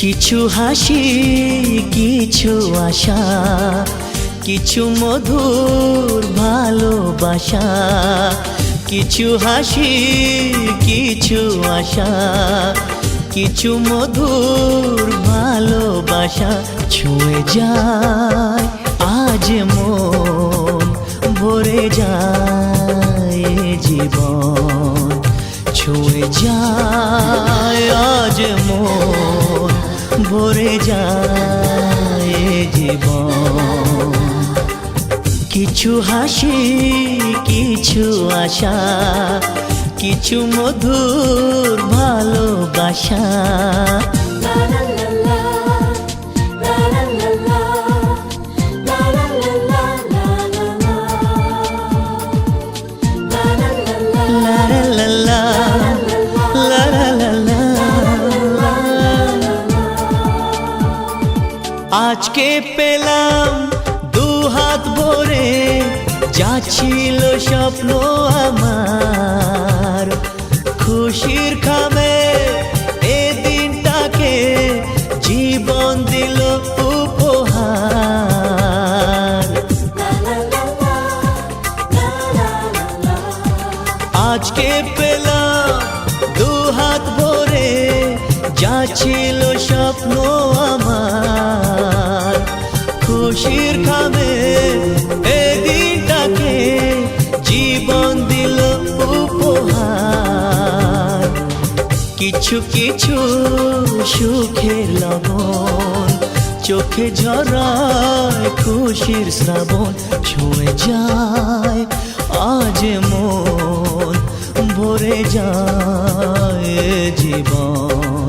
কিছু হাসি, কিছু আশা, কিছু মধুর ভালোবাসা। কিছু হাসি, কিছু আশা, কিছু মধুর ভালোবাসা। ছুঁয়ে যায় আজ মন, ভরে যায় জীবন। ছুঁয়ে যায় আজ মন, ভরে যায় জীবন। কিছু হাসি, কিছু আশা, কিছু মধুর ভালোবাসা। আজকে পেলাম দু হাত ভরে, যা ছিল স্বপ্ন আমার। খুশির খামে এ দিনটাকে জীবন দিল উপহার। আজকে পেলাম দু হাত ভরে, যা ছিল স্বপ্ন আমার। খুশির খামে এ দিনটাকে জীবন দিল উপহার। কিছু কিছু সুখের লগন, চোখে ঝরায় খুশির শ্রাবণ। ছুঁয়ে যায় আজ মন, ভরে যায় জীবন।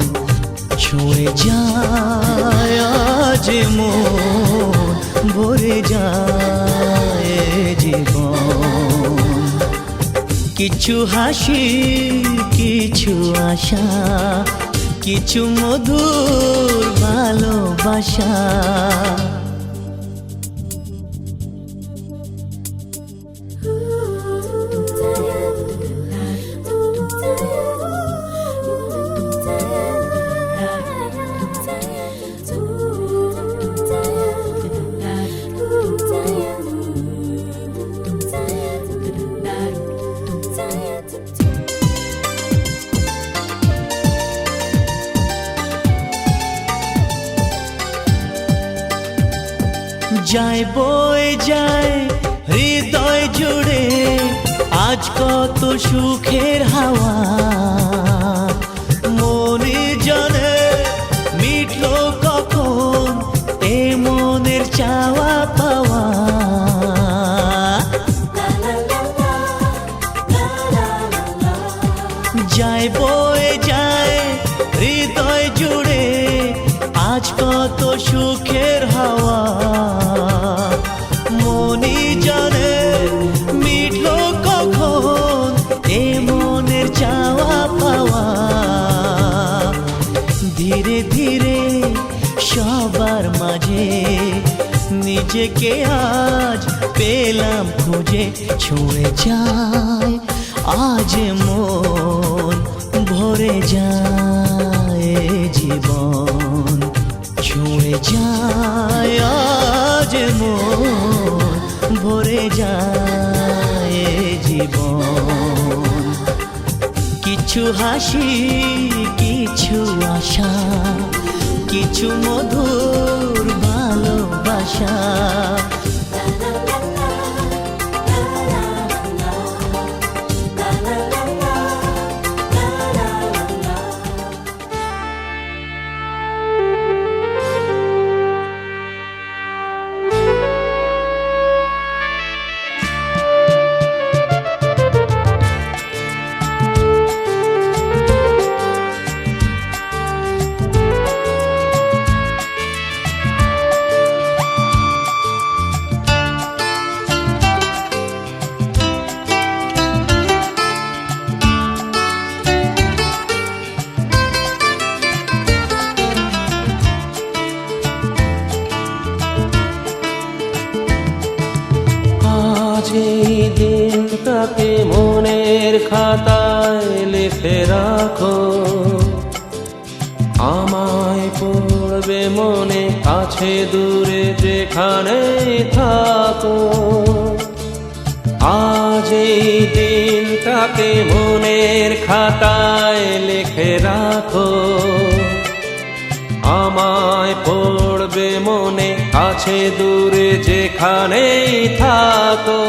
ছুঁয়ে যায় আজ মন, ভরে যায় জীবন। কিছু হাসি, কিছু আশা, কিছু মধুর ভালোবাসা। যায় বয়ে যায় হৃদয় জুড়ে আজ কত সুখের হাওয়া। মনে জানে মিটলো কখন এ মনের চাওয়া পাওয়া। যায় বয়ে যায় হৃদয় জুড়ে আজ কত সুখের হাওয়া। মনি জানে মিটলো কখন এ মনের চাওয়া পাওয়া। ধীরে ধীরে সবার মাঝে নিজেকে আজ পেলাম খুঁজে। ছুঁয়ে যায় আজ মন, ভরে যায় জীবন। ছুঁয়ে যায় আজ মন, ভরে যায় জীবন। কিছু হাসি, কিছু আশা, কিছু মধুর ভালোবাসা। সেই দিনটাকে মনের খাতায় লিখে রাখো। আমায় পড়বে মনে, কাছে দূরে যেখানে থাকো। আজ এই দিনটাকে মনের খাতায় লিখে রাখো। আমায় পড়বে মনে, কাছে দূরে যেখানেই থাকো।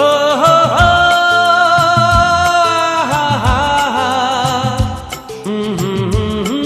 ও হো হো, হা হা হা, হুম হুম হুম হুম।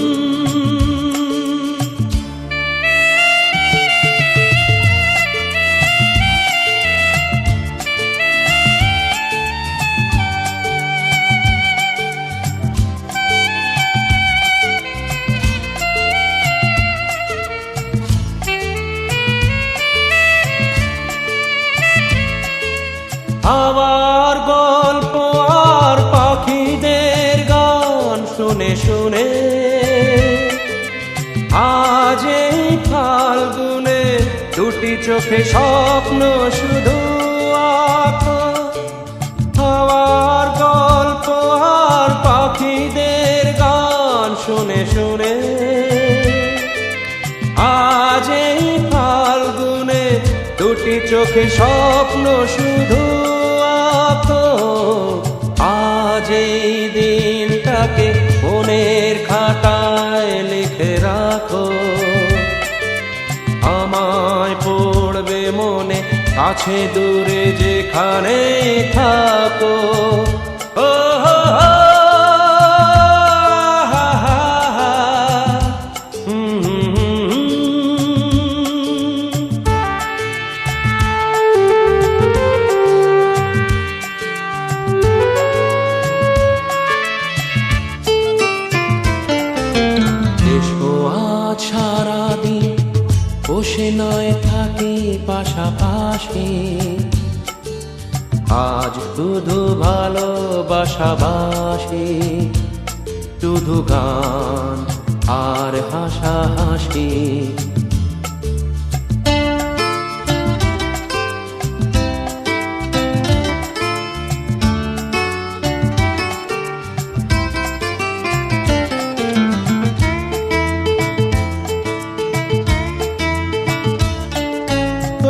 আবার গল্প আর পাখিদের গান শুনে শুনে আজ এই ফাল্গুনে দুটি চোখে স্বপ্ন শুধু আঁকো। আবার গল্প আর পাখিদের গান শুনে শুনে আজ এই ফাল্গুনে দুটি চোখে স্বপ্ন শুধু আঁকো। আজ এই দিনটাকে মনের খাতায় লিখে রাখো। আমায় পড়বে মনে, কাছে দূরে যেখানে থাকো। ও হো হো, হা হা হা, হুম হুম হুম হুম। এসো আজ সারাদিন বসে নয় থাকি পাশাপাশি। আজ শুধু ভালোবাসাবাসি, শুধু গান আর হাসাহাসি।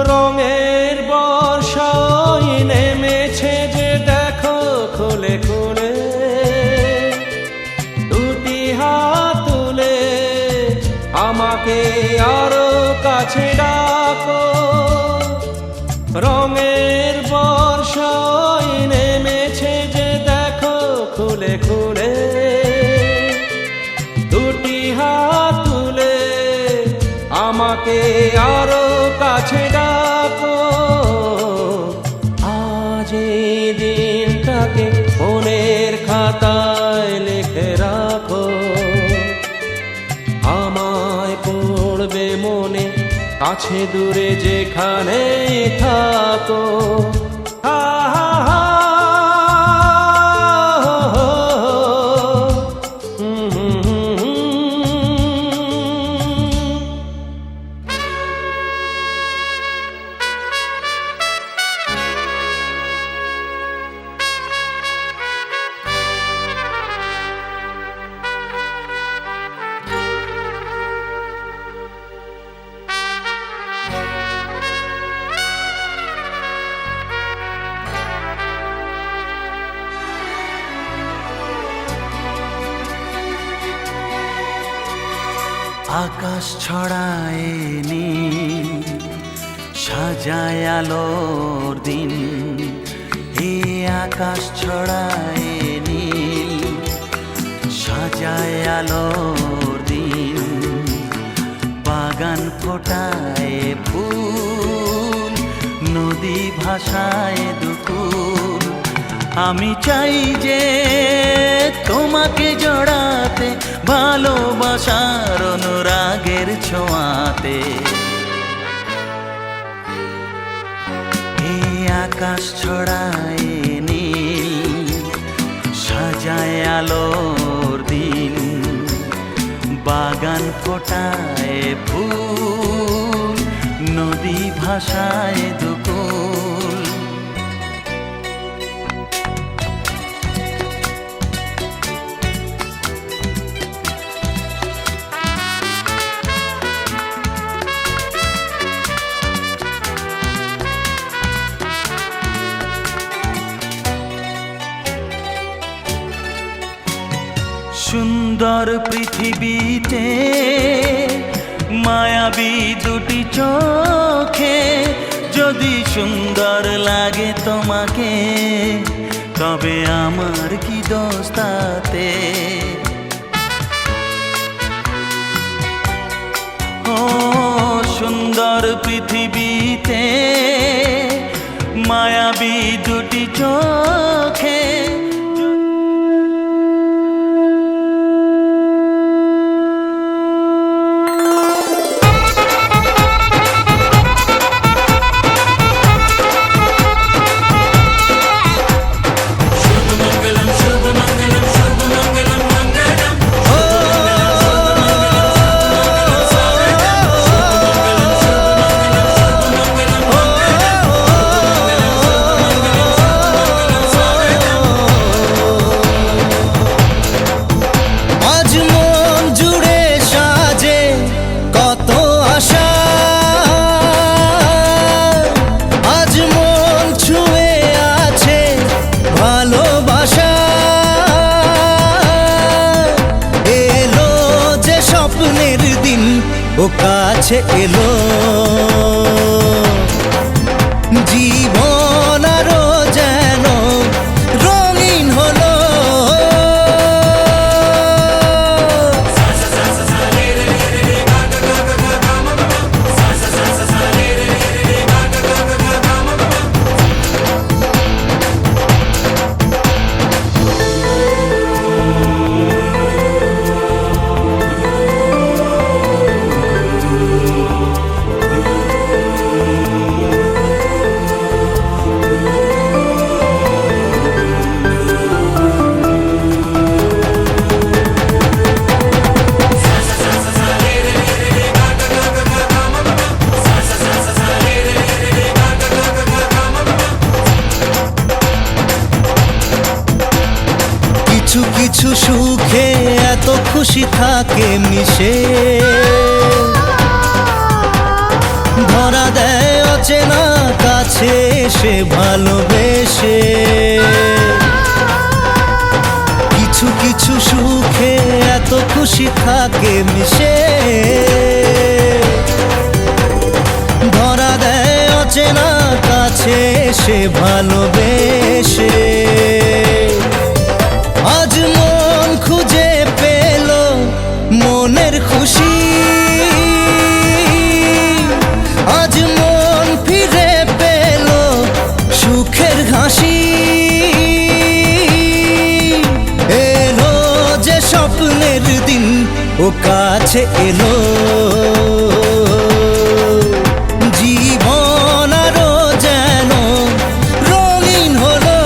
রঙের বর্ষায় নেমেছে যে দেখো খুলে খুলে। দুটি হাত তুলে আমাকে আরো কাছে ডাকো। রঙের বর্ষায় নেমেছে যে দেখো খুলে খুলে। দুটি হাত তুলে আমাকে আরো কাছে ডাকো। আজ এই দিনটাকে মনের খাতায় লিখে রাখো। আমায় পড়বে মনে, কাছে দূরে যেখানে থাকো। হা হা হা, হো হো হো, হুম হুম হুম হুম। আকাশ ছড়ায় নীল, সাজায় আলোর দিন। এ আকাশ ছড়ায় নীল, সাজায় আলোর দিন। বাগান ফোটায় ফুল, নদী ভাষায় দুকুল। আমি চাই যে তোমাকে জড়াতে, ভালোবাসার অনুরাগের ছোঁয়াতে। এই আকাশ ছড়ায় নীল, সাজায় আলোর দিন। বাগান ফোটায় ফুল, নদী ভাষায় দুকুল। সুন্দর পৃথিবীতে মায়াবী দুটি চোখে যদি সুন্দর লাগে তোমাকে, তবে আমার কি দোষ তাতে? ও সুন্দর পৃথিবীতে মায়াবী দুটি চোখে ও কাছে এলো, জীবন আরো যেন রঙিন হলো। কিছু কিছু সুখে এত খুশি থাকে মিশে, ধরা দেয় অচেনা কাছে এসে ভালোবেসে। কিছু কিছু সুখে এত খুশি থাকে মিশে, ধরা দেয় অচেনা কাছে এসে ভালোবেসে। আজ মন খুঁজে পেল মনের খুশি, আজ মন ফিরে পেল সুখের হাসি। এলো যে স্বপ্নের দিন ও কাছে এলো, জীবন আরো যেন রঙিন হলো।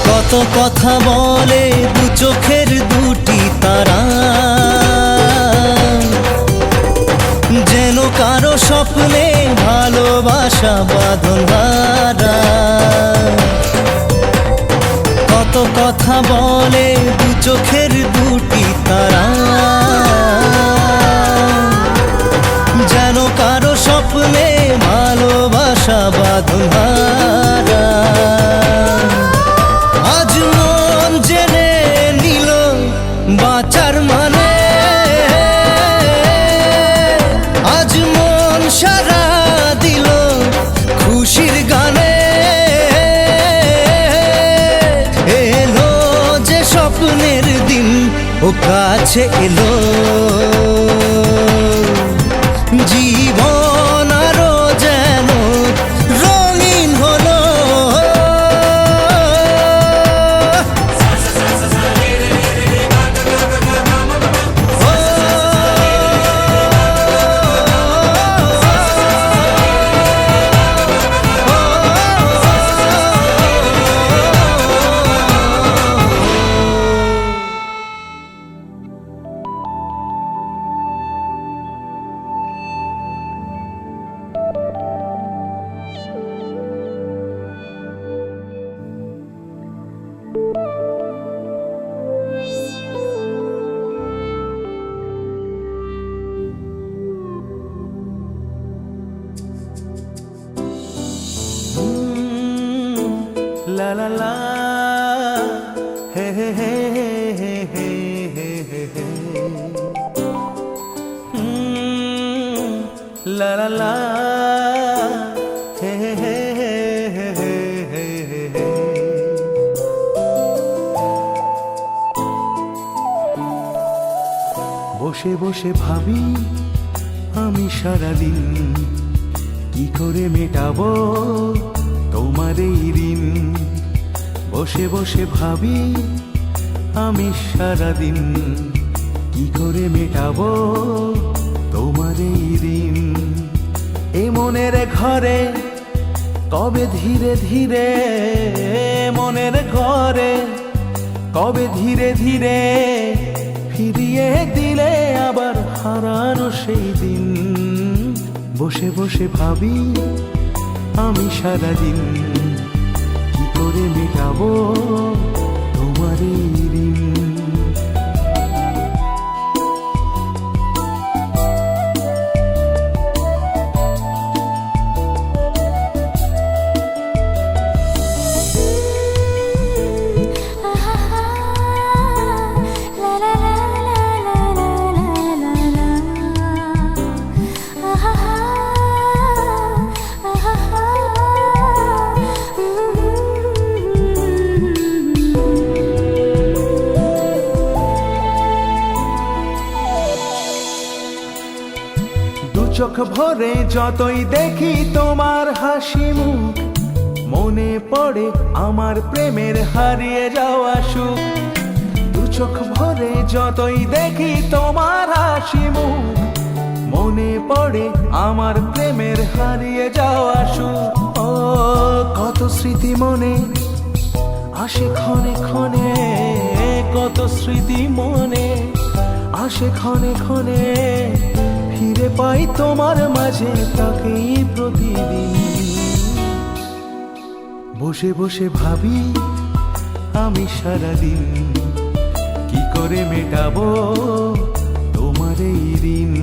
কত কথা বলে দু চোখের দুটি তারা, যেন কারো স্বপ্নে ভালোবাসা বাঁধন হারা। কত কথা বলে দু চোখের দুটি তারা, যেন কারো স্বপ্নে ভালোবাসা বাঁধন হারা। আজ মন জেনে নিল বাঁচার মানে, আজ মন সারা দিল খুশির গানে। এলো যে স্বপ্নের দিন ও কাছে এলো, জীবন আরো যেন রঙিন হলো। ও লা লা হে হে হে হে হে হে হে হে লা লা লা হে হে হে হে হে হে হে হে। বসে বসে ভাবি আমি সারাদিন কি করে মেটাবো তোমার এই ঋণ। বসে বসে ভাবি আমি সারাদিন কি করে মেটাবো তোমার এই ঋণ। এই মনের ঘরে কবে ধীরে ধীরে, মনের ঘরে কবে ধীরে ধীরে ফিরিয়ে দিলে আবার হারানো সেই দিন। বসে বসে ভাবি আমি সারাদিন কি করে মেটাবো তোমার এই ঋণ। চোখ ভরে যতই দেখি তোমার হাসি মুখ, মনে পড়ে আমার প্রেমের হারিয়ে যাওয়া সুখ। দু চোখ ভরে যতই দেখি তোমার হাসি মুখ, মনে পড়ে আমার প্রেমের হারিয়ে যাওয়া সুখ। ও কত স্মৃতি মনে আসে ক্ষণে ক্ষণে, কত স্মৃতি মনে আসে ক্ষণে ক্ষণে, ফিরে পাই তোমার মাঝে তাকেই প্রতিদিন। বসে বসে ভাবি আমি সারাদিন কি করে মেটাবো তোমার এই ঋণ।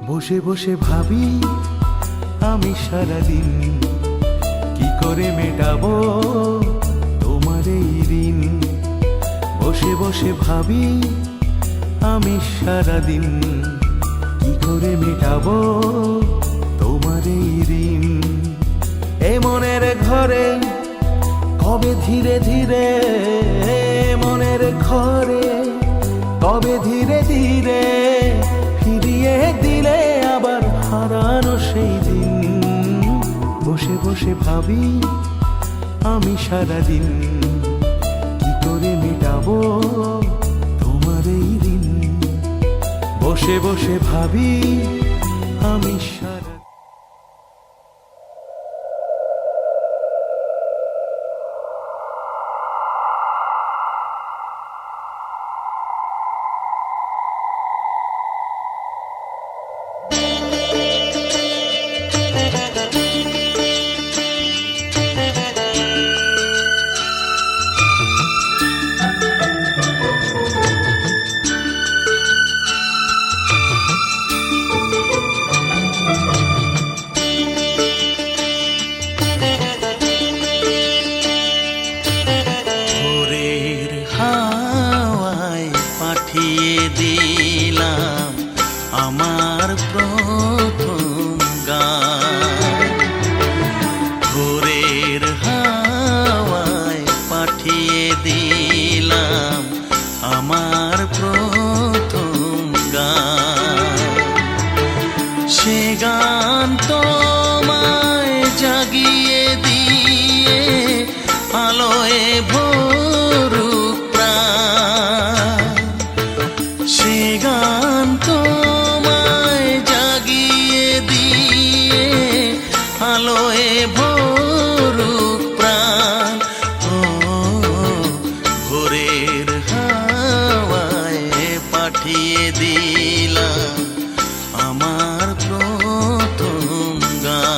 বসে বসে ভাবি আমি সারাদিন কি করে মেটাবো তোমার এই ঋণ। বসে বসে ভাবি আমি সারাদিন কি করে মেটাবো তোমার এই ঋণ। এই মনের ঘরে কবে ধীরে ধীরে, মনের ঘরে কবে ধীরে ধীরে ফিরিয়ে দিলে আবার হারানো সেই দিন। বসে বসে ভাবি আমি সারাদিন কি করে মেটাবো তোমার এই ঋণ। বসে বসে ভাবি আমি সারা ভোরের হাওয়া গান তোমায় জাগিয়ে দিয়ে আলোয় ভরুক প্রাণ। ও ভোরের হাওয়ায় পাঠিয়ে দিলাম আমার প্রথম গান।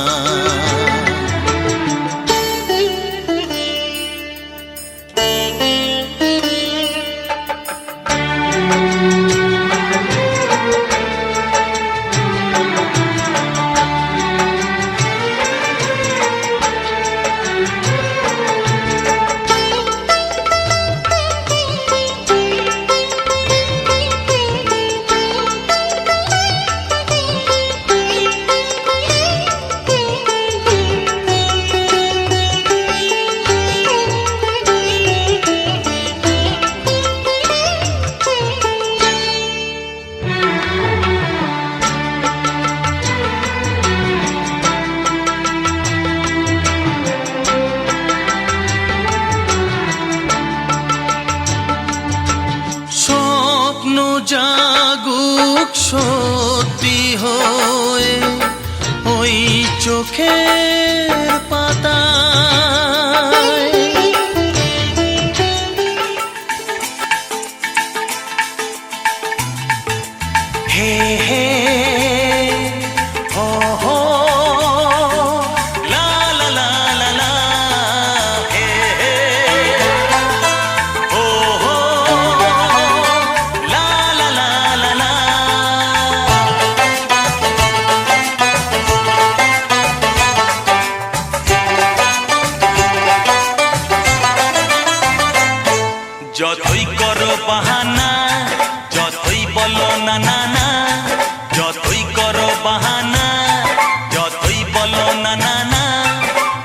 জাগুক সত্যি হয়ে ওই চোখের পাতায়, হে হে হো হো লা লা লা লা লা, হে হে হো হো লা লা লা লা লা। যতই করো বাহানা, যতই বলো না না না, যতই করো বাহানা, যতই বলো না না না,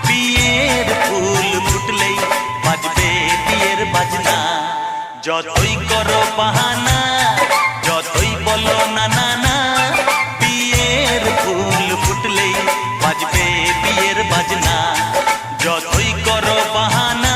বিয়ের ফুল ফুটলেই বাজবে বিয়ের বাজনা। যতই করো বাহানা, যতই বলো না না না, বিয়ের ফুল ফুটলেই বাজবে বিয়ের বাজনা। যতই করো বাহানা।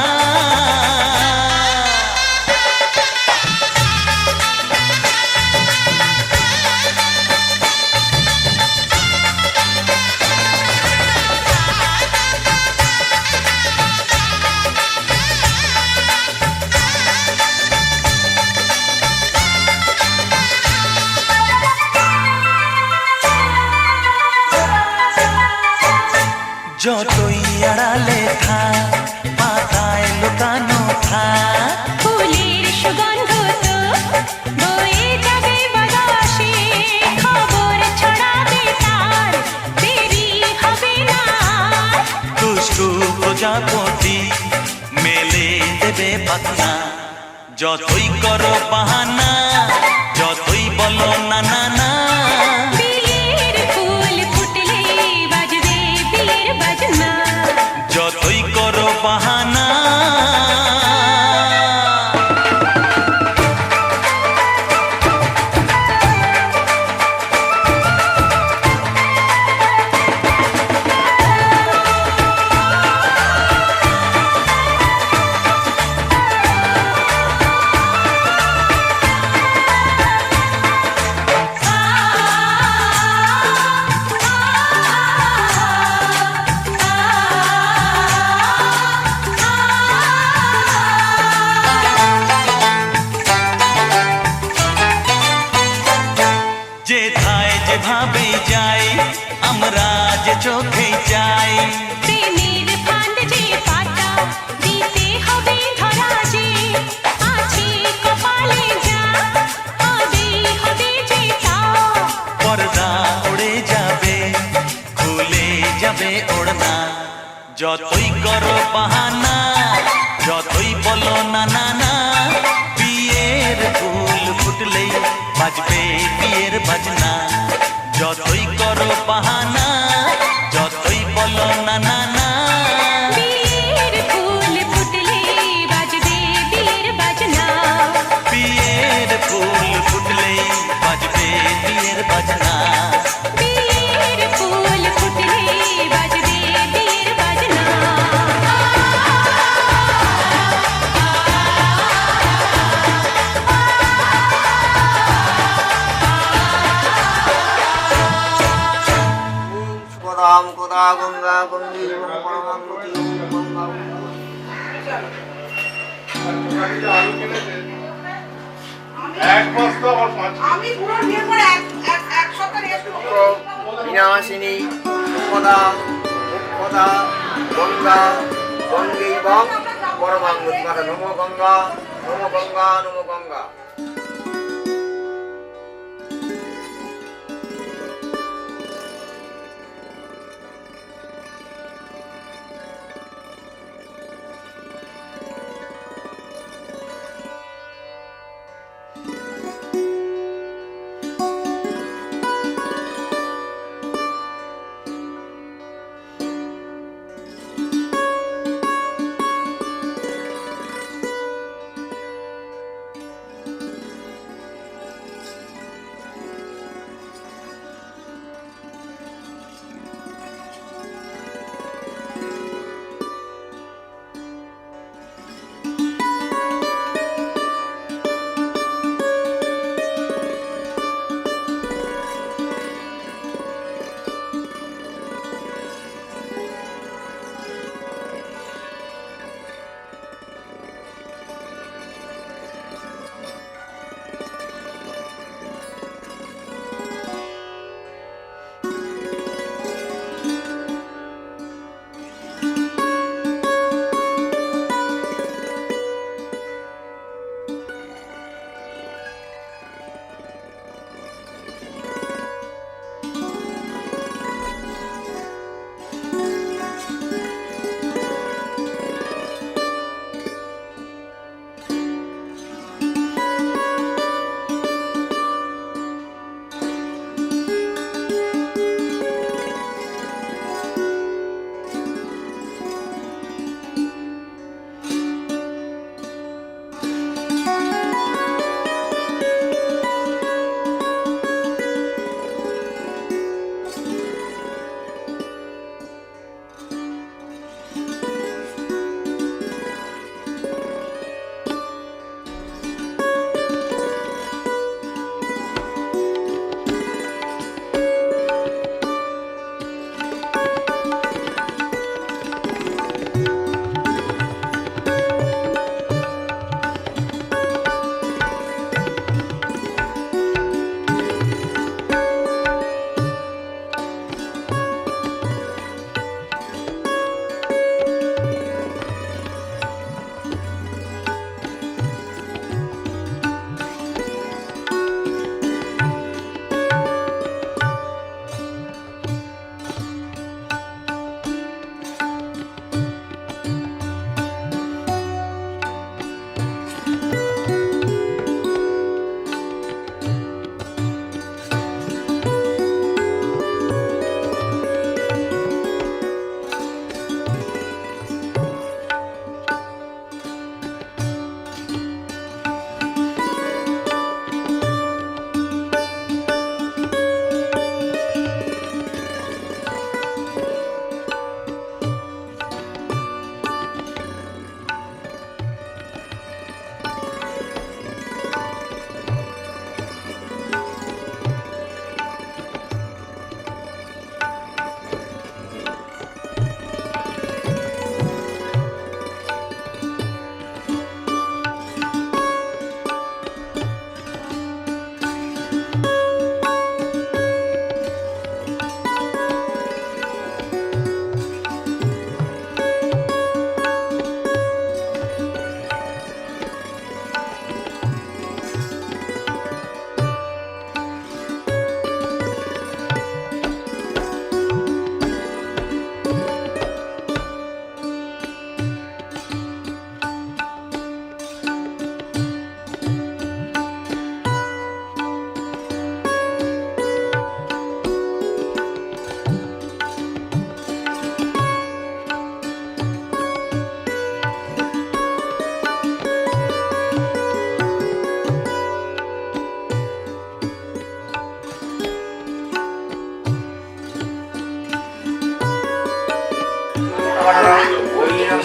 যতই আড়ালে থাক, পাতায় লুকানো থাক, ফুলের সুগন্ধ তো বয়ে যাবে বাতাসে, খবর ছড়াবে তার, দেরি হবে না। দুষ্টু প্রজাপতি মেলে দেবে পাখনা। যতই করো বাহানা, যতই বলো না না না, বিয়ের ফুল ফুটলে বাজবে বিয়ের বাজনা। যতই করো বাহানা। যেথায় যেভাবে যাই আমরা যে চোখে যাই, প্রেমের ফান্ড যে পাতা দিতে হবে ধরা যে, আছে কপালে যা হবে হবে যে তা। পর্দা উড়ে যাবে, খুলে যাবে ওড়না। যতই করো বাহানা, যতই বলো না না না, বিয়ের ফুল ফুটলেই বাজবে বিয়ের বাজনা। যতই করো বাহানা, যতই বলো না না না, বিয়ের ফুল ফুটলে বাজবে বিয়ের বাজনা। বিয়ের ফুল ফুটলেই বাজবে বিয়ের বাজনা। বিয়ের ফুল ফুটলে বাজবে বিয়ের বাজনা। মুখদা গঙ্গা গঙ্গী পরমাঙ্গতি গঙ্গা আমি পুরো বিয়ের পর এক সপ্তাহ রেস্ট করব। বিনাশিনী মুখদা মুখদা গঙ্গা গঙ্গৈব পরমাঙ্গতি মাতা নমো গঙ্গা নমো গঙ্গা নমো গঙ্গা।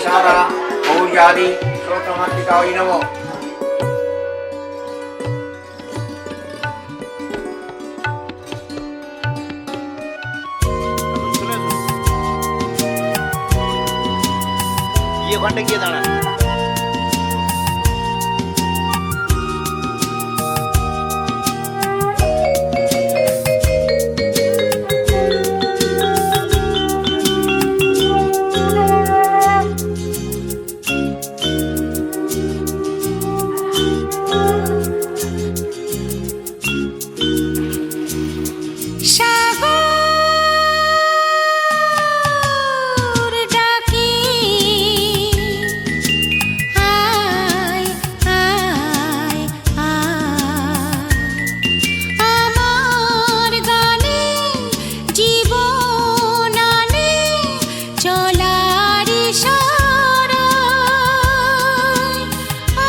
সারা গৌরী শ্রোতমাতৃকা ওই নব। চলে আসুন। ওখানটা গিয়ে দাঁড়ান। সাগর ডাকে আয় আয় আয় আমার গানে জীবন আনে চলার ইশারায়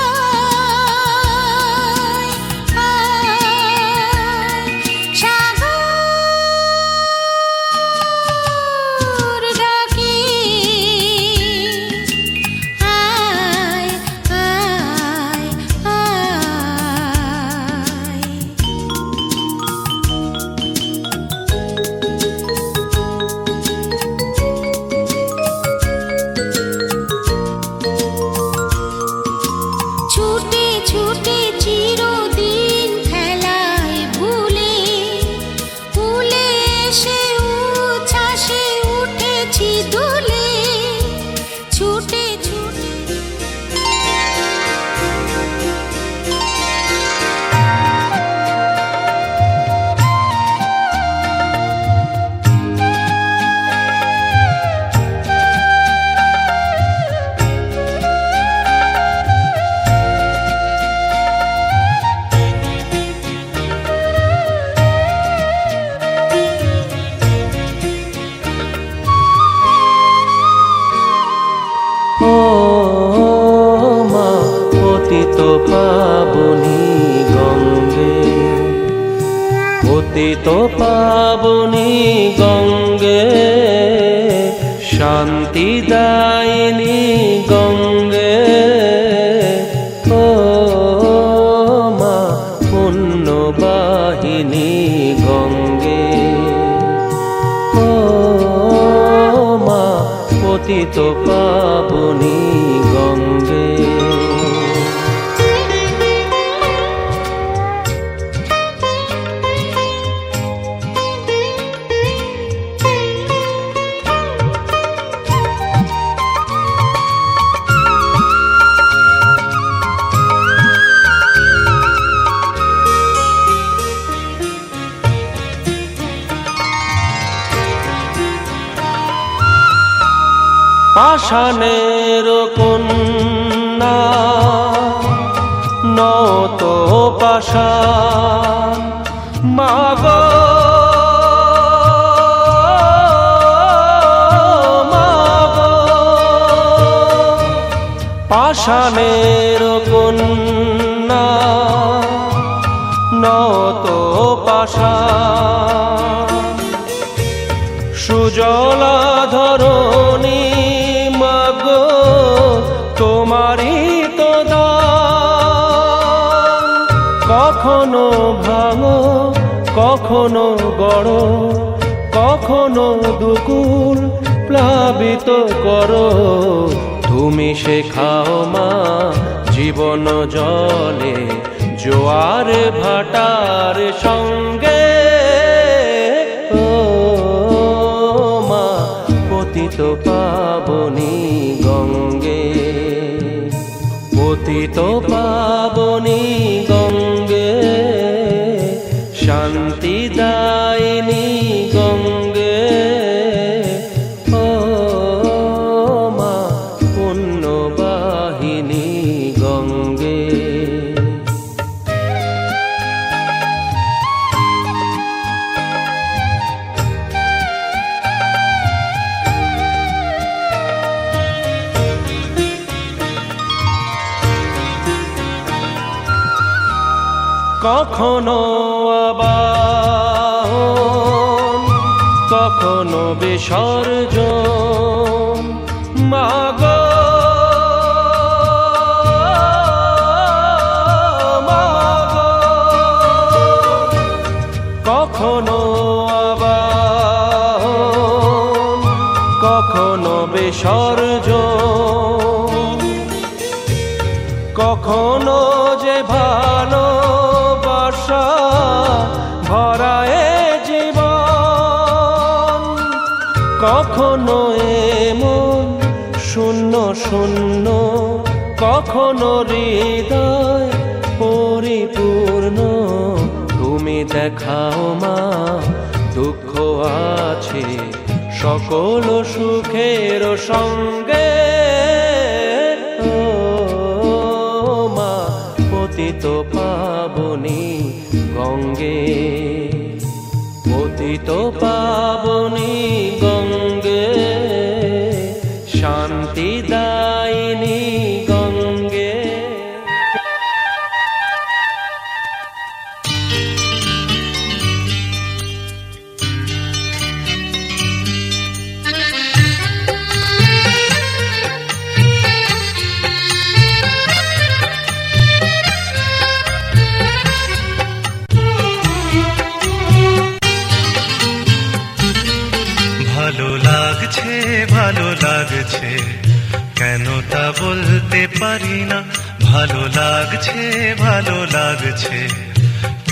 আয় আয় সাগর ডাকে আয় আয় আয় ছুটে ছুটে চিরদিন খেলায় ভুলে ভুলে এসে উচ্ছ্বাসে উঠেছি দুলে ছুটে ছুটে ও মা পতিত পাবনী গঙ্গে, পতিত পাবনী গঙ্গে, শান্তিদায়িনী গঙ্গে। ও মা পুণ্যবাহিনী গঙ্গে, ও মা পতিত পাবনী গঙ্গে। পাষাণের কন্যা নত পাষাণ মাগো মাগো, পাষাণের কন্যা নত পাষাণ সুজলা ধরণী মাগো তোমারই তো দান। কখনো ভাঙো কখনো গড়ো, কখনো দুকুল প্লাবিত করো, তুমি শেখাও মা জীবন জলে জোয়ার ভাটার সঙ্গে। ও মা পতিত পাবনী গঙ্গে, পতিত পাবনী গঙ্গে, শান্তিদায়িনী গঙ্গে। ও মা পুণ্যবাহিনী গঙ্গে। কখনো আবাহন কখনো বিসর্জন মাগো মাগো, কখনো আবাহন কখনো বিসর্জন কখনো যে ভালোবাসা ভরায় জীবন, কখনো এমন শূন্য শূন্য, কখনো হৃদয় পরিপূর্ণ। তুমি দেখাও মা দুঃখ আছে সকল সুখের সঙ্গে। ও মা পতিত পাবনী গঙ্গে, পতিত পাবনী গঙ্গে, শান্তি দায়িনী গঙ্গে। ভালো লাগছে কেন তা বলতে পারি না, ভালো লাগছে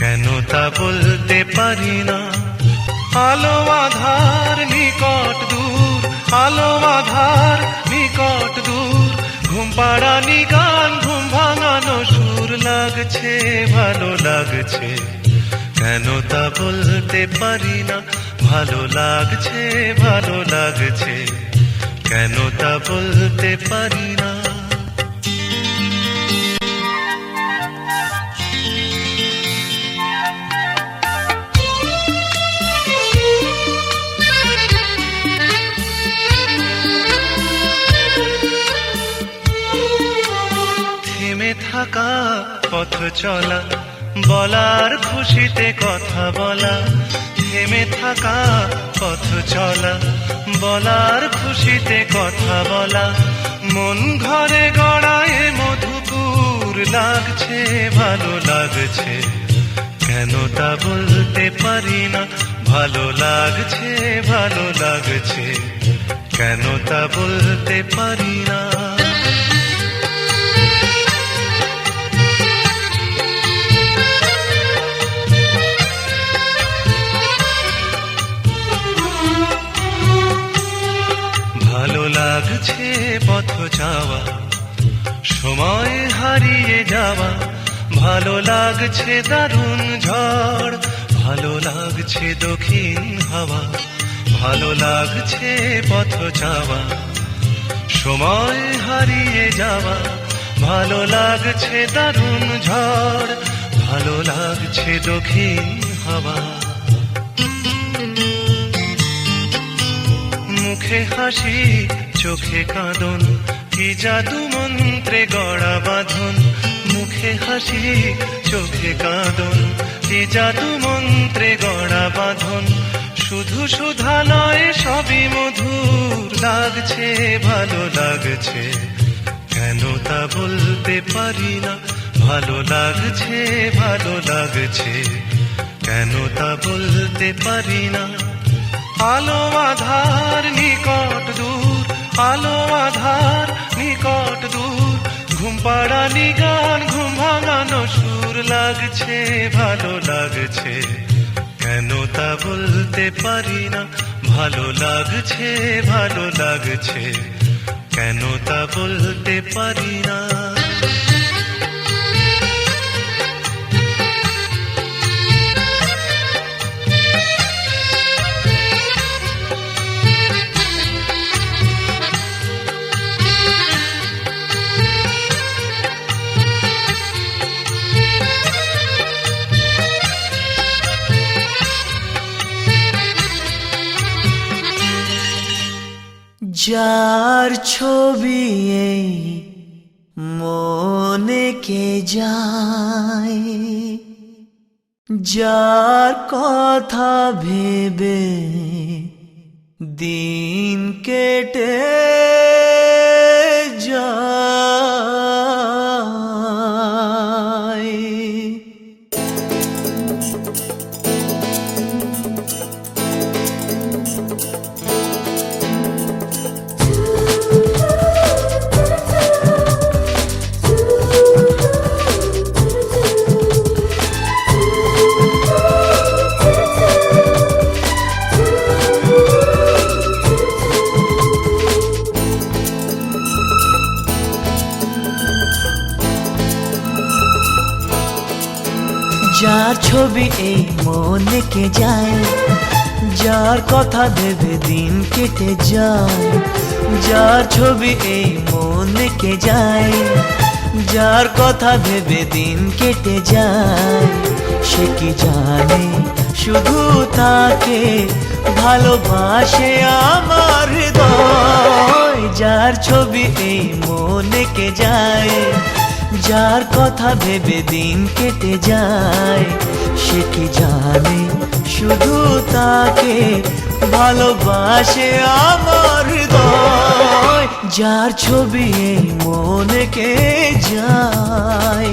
কেন তা বলতে পারি না। আলো আধার নিকট দূর, আলো আধার নিকট দূর, ঘুম পাড়ানি গান ঘুম ভাঙানো সুর লাগছে ভালো লাগছে কেন তা বলতে পারি না, ভালো লাগছে কেন তা বলতে পারি না। থেমে থাকা পথ চলা, বলার খুশিতে কথা বলা, থেমে থাকা পথ চলা, বলার খুশিতে কথা বলা, মন ঘরে গড়ায় মধুপুর লাগছে ভালো লাগছে কেন তা বলতে পারি না, ভালো লাগছে কেন তা বলতে পারি না। ভালো লাগছে পথ যাওয়া, সময় হারিয়ে যাওয়া, ভালো লাগছে দারুণ ঝড়, ভালো লাগছে দক্ষিণ হাওয়া, ভালো লাগছে পথ যাওয়া, সময় হারিয়ে যাওয়া, ভালো লাগছে দারুণ ঝড়, ভালো লাগছে দক্ষিণ হাওয়া। মুখে হাসি চোখে কাঁদন, কি জাদু মন্ত্রে গড়া বাঁধন, মুখে হাসি চোখে কাঁদন, কি জাদু মন্ত্রে গড়া বাঁধন, শুধু সুধা নয় সবই মধুর লাগছে ভালো লাগছে কেন তা বলতে পারি না, ভালো লাগছে কেন তা বলতে পারি না। আলো আধার নিকট দূর, আলো আধার নিকট দূর, ঘুম পাড়ানি গান ঘুম ভাঙানো সুর লাগছে ভালো লাগছে কেন তা বলতে পারি না, ভালো লাগছে কেন তা বলতে পারি না। যার ছবি এই মনে কে যায়, যার কথা ভেবে দিন কেটে যায়। যার ছবি এই মনে কে যায়, যার কথা ভেবে দিন কেটে যায়। যার ছবি এই মনে কে যায়, যার কথা ভেবে দিন কেটে যায়। সে কি জানে শুধু তাকে ভালোবাসে আমার হৃদয়। যার ছবি এই মনে কে যায়, যার কথা ভেবে দিন কেটে যায়। সে কি জানে শুধু তাকে ভালোবাসে আমার হৃদয়। যার ছবি এই মনে কে যায়।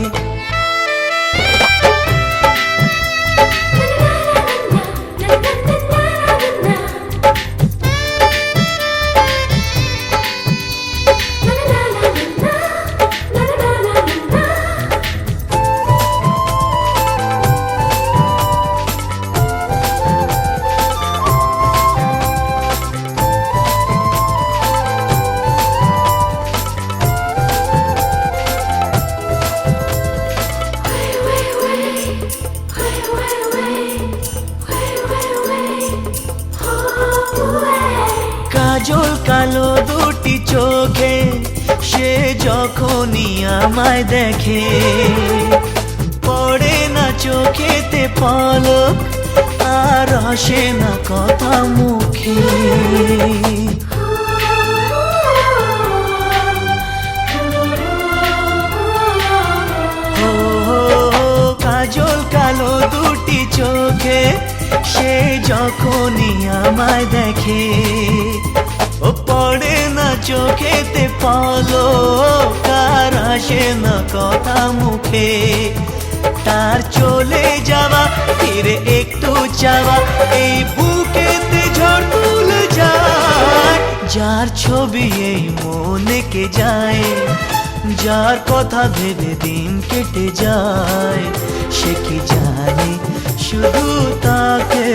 কাজল কালো দুটি চোখে সে যখনই আমায় দেখে, পড়ে না চোখেতে পলক আর আসে না কথা মুখে। কাজল কালো দুটি চোখে সে যখনই আমায় দেখে, ও পড়ে না চোখেতে পলক আর আসে না কথা মুখে। তার চলে যাওয়া ফিরে একটু চাওয়া এই বুকেতে ঝড় তুলে যায়। যার ছবি এই মনে কে যায়, যার কথা ভেবে দিন কেটে যায়। সে কি জানে শুধু তাকে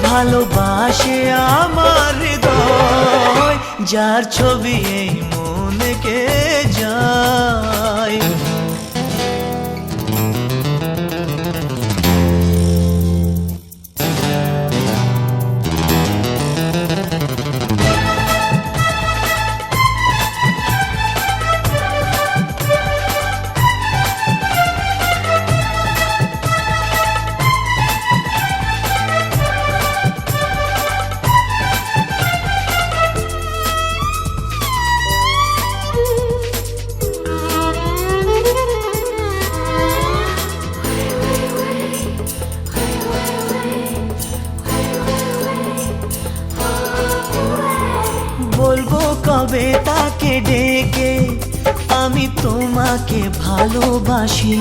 ভালোবাসে আমার হৃদয়। যার ছবি এই মনে কে যায়। বলবো কবে তাকে ডেকে আমি তোমাকে ভালোবাসি।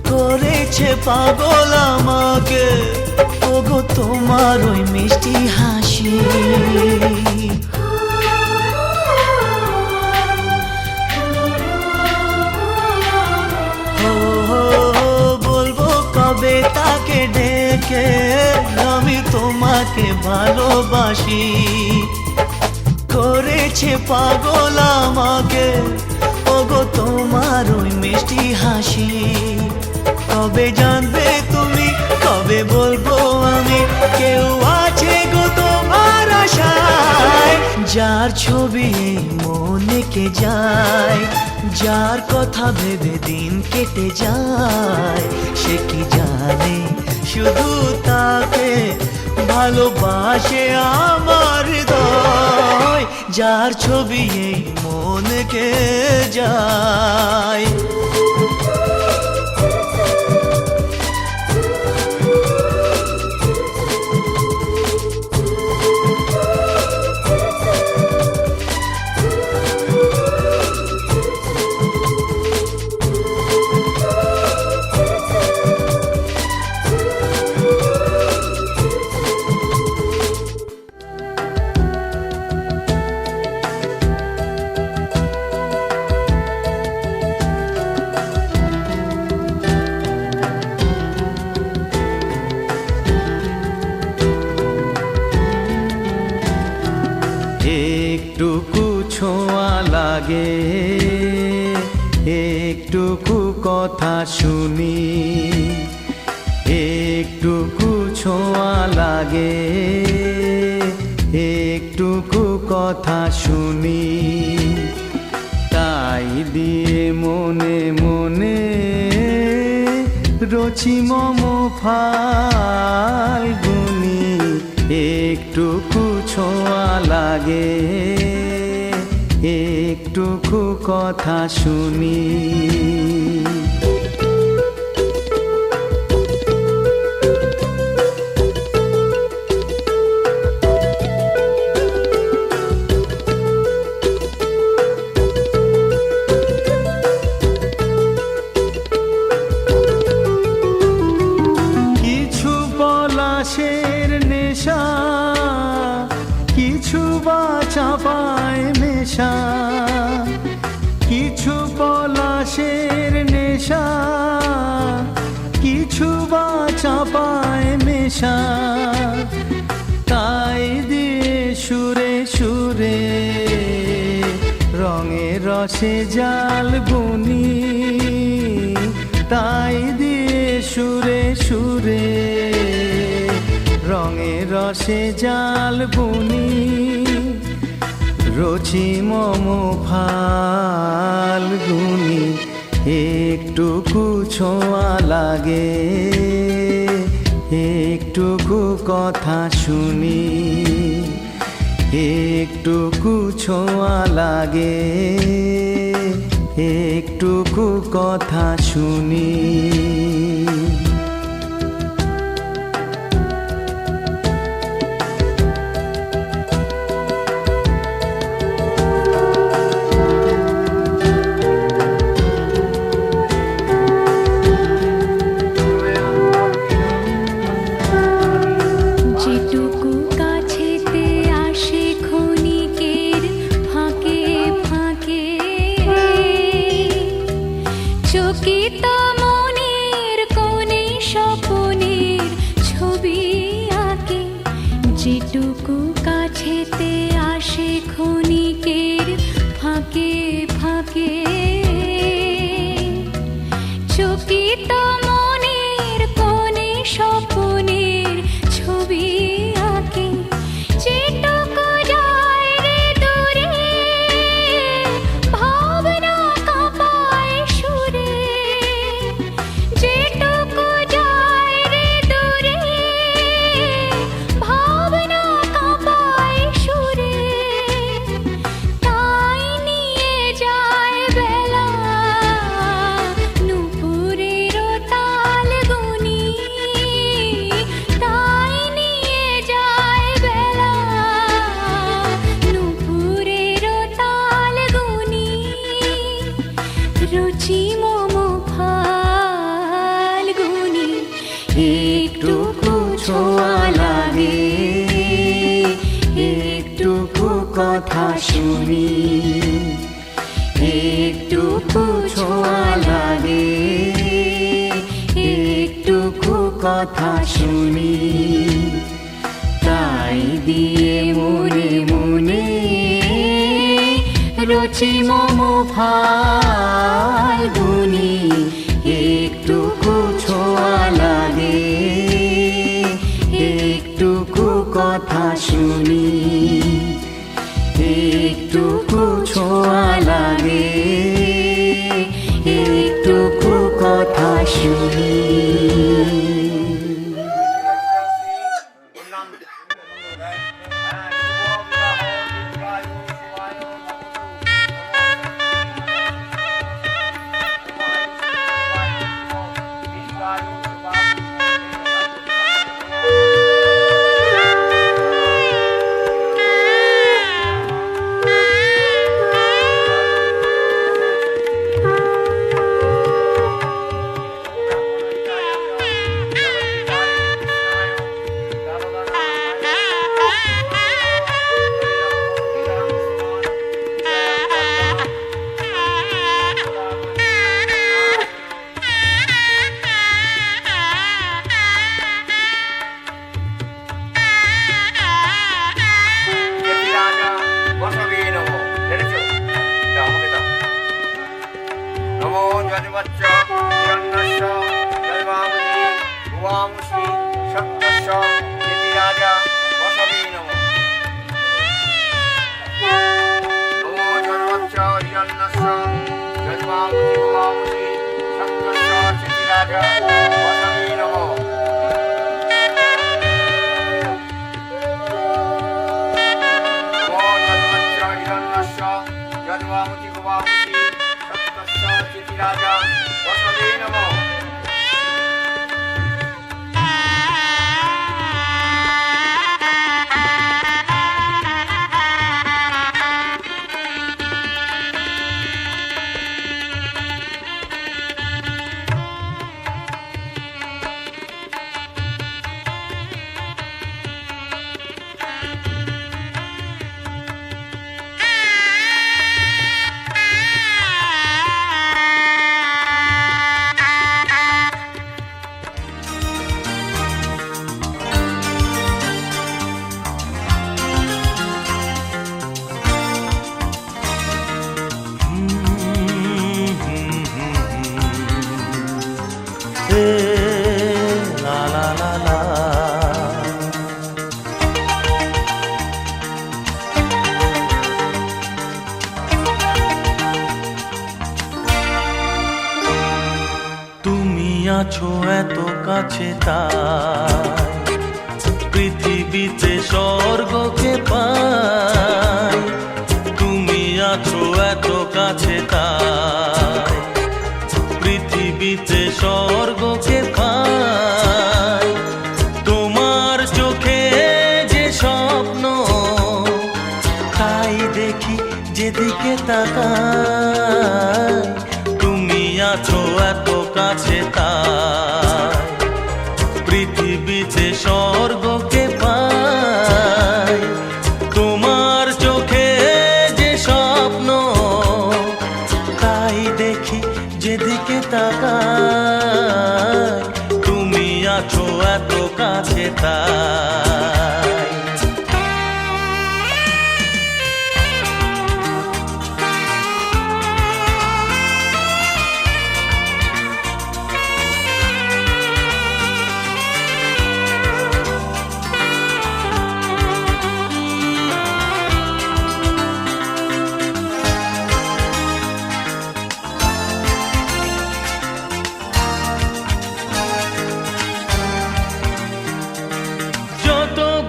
করেছে পাগল আমাকে ওগো তোমার ওই মিষ্টি হাসি। বলবো কবে তাকে ডেকে আমি তোমাকে ভালোবাসি। করেছে পাগল আমাকে ওগো তোমার ওই মিষ্টি হাসি। কবে জানবে তুমি, কবে বলবো আমি, কেউ আছে গো তোমার আশায়। যার ছবি এই মনে কে যায়, যার কথা ভেবে দিন কেটে যায়। সে কি জানে শুধু তাকে ভালোবাসে আমার হৃদয়। যার ছবি এই মনে কে যায়। একটুকু ছোঁয়া লাগে, একটুকু কথা শুনি, একটুকু ছোঁয়া লাগে, একটুকু কথা শুনি, তাই দিয়ে মনে মনে রচি মম ফাল্গুনি। একটুকু ছোঁয়া লাগে, একটুকু কথা শুনি। কিছু পলাশের নেশা, কিছু বা চাপায় মেশা, কিছু পলাশের নেশা, কিছু বা চাপায় মেশা, তাই দিয়ে সুরে সুরে রঙে রসে জাল বুনি, তাই দিয়ে সুরে সুরে রঙে রসে জাল বুনি। রচি মম ফাল্গুনি, একটুকু ছোঁয়া লাগে, একটুকু কথা শুনি, একটুকু ছোঁয়া লাগে, একটুকু কথা শুনি। যেটুকু কাছেতে আসে ক্ষণিকের ফাঁকে ফাঁকে, চকিত মনের কোণে স্বপনের ছবি আঁকে। যেটুকু কাছেতে আসে ক্ষণিকের ফাঁকে ফাঁকে, চকিত মনের কোণে স্বপনের ছবি আঁকে। যেটুকু যায় রে দূরে, ভাবনা কাঁপায় সুরে। যেটুকু যায় রে দূরে, ভাবনা কাঁপায় সুরে, তাই নিয়ে যায় বেলা নুপুরের তাল গুনি। তাই নিয়ে যায় বেলা নুপুরের তাল গুনি। রুচি মম ফাল্গুনি, একটুকু ছোঁয়া লাগে, একটুকু কথা শুনি, একটুকু ছোঁয়া লাগে, একটুকু কথা শুনি, তাই দিয়ে মনে মনে রচি মম ফাল্গুনি। একটুকু ছোঁয়া লাগে, একটুকু কথা শুনি, একটুকু ছোঁয়া লাগে, একটুকু কথা শুনি। দীর্ঘায়ু সত্যস্য ইতি রাজা বসবে নমঃ। নমো জন্মচ্চ হিরণ্যস্য জন্মামুচি গোমামুচি সত্যস্য ইতি রাজা বসবে নমঃ। জন্মামুচি গোমামুচি সত্যস্য ইতি রাজা বসবে নমঃ। La la la la. তুমি আছো এত কাছে তাই পৃথিবীতে স্বর্গকে পাই। তুমি আছো এত কাছে তাই পৃথিবীতে স্বর্গকে পাই। তোমার চোখে যে স্বপ্ন তাই দেখি যেদিকে তাকাই। তুমি আছো এত কাছে তাই পৃথিবীতে স্বর্গকে পাই। তোমার চোখে যে স্বপ্ন তাই দেখি যেদিকে তাকাই। তুমি আছো এত কাছে তাই।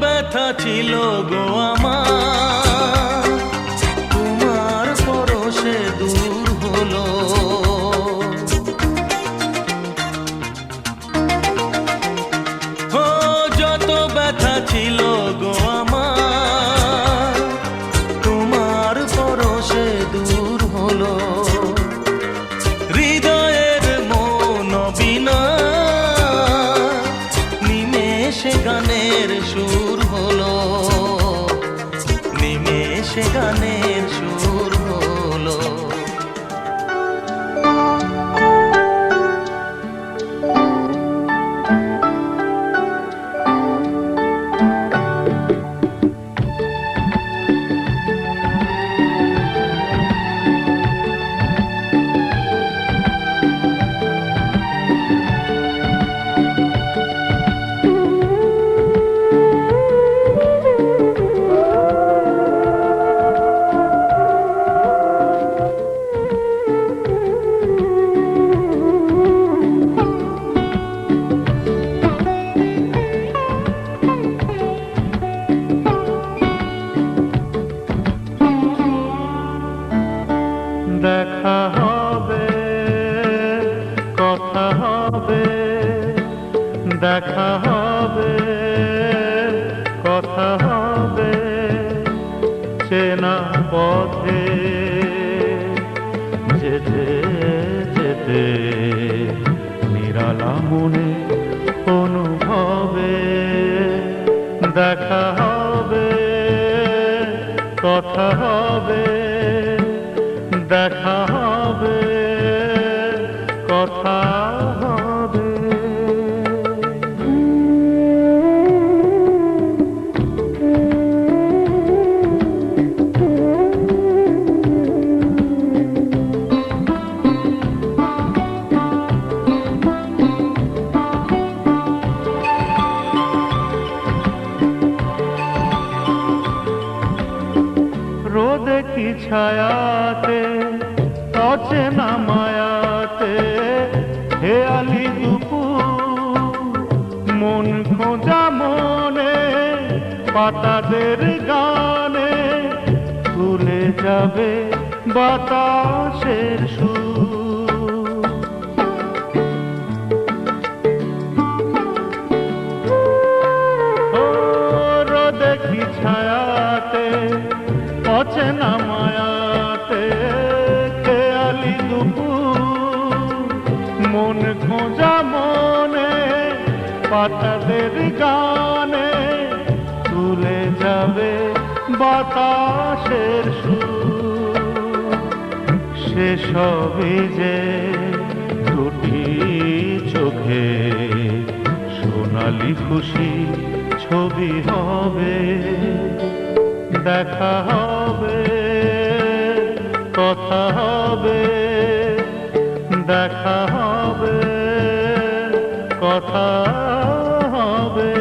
ব্যথা ছিল গো আমার তোমার পরশে দূর হলো। ও যত ব্যথা ছিল গো আমার তোমার পরশে দূর হলো। হৃদয়ের মন বিনা নিমেষে গানের সুর হলো। নিমেষে গানের সুর হলো। দেখা হবে, কথা হবে, দেখা হবে, কথা হবে, চেনা পথে যেতে যেতে নিরালা মনে অনুভবে। দেখা হবে, কথা হবে, দেখা হবে, কথা হবে। ছায়াতে অচেনা মায়াতে হেয়ালি দুপুর মন খোঁজা মনে পাতাদের গানে ভুলে যাবে বাতাসের সুর। ও রোদে কি ছায়াতে অচেনা মায়াতে খেয়ালি দুপুর মন খোঁজা মনে পাতাদের গানে তুলে যাবে বাতাসের সুর। সেসবই যে দুটি চোখে সোনালি খুশি ছবি হবে, দেখা হবে, কথা হবে, দেখা হবে, কথা হবে।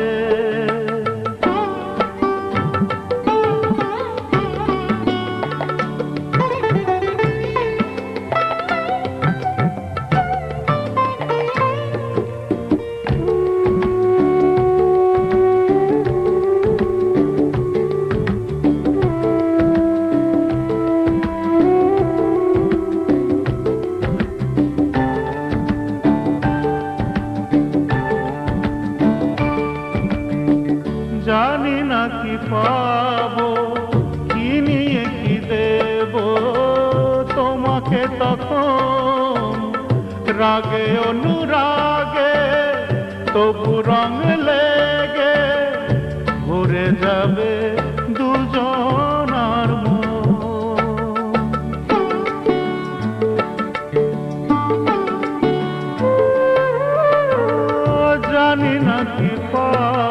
জানি না কি পাবো, কি নিয়ে কি দেব তোমাকে তখন, রাগে অনুরাগে তবু রং লেগে ভরে যাবে দুজনার মন। জানি না কি পাবো,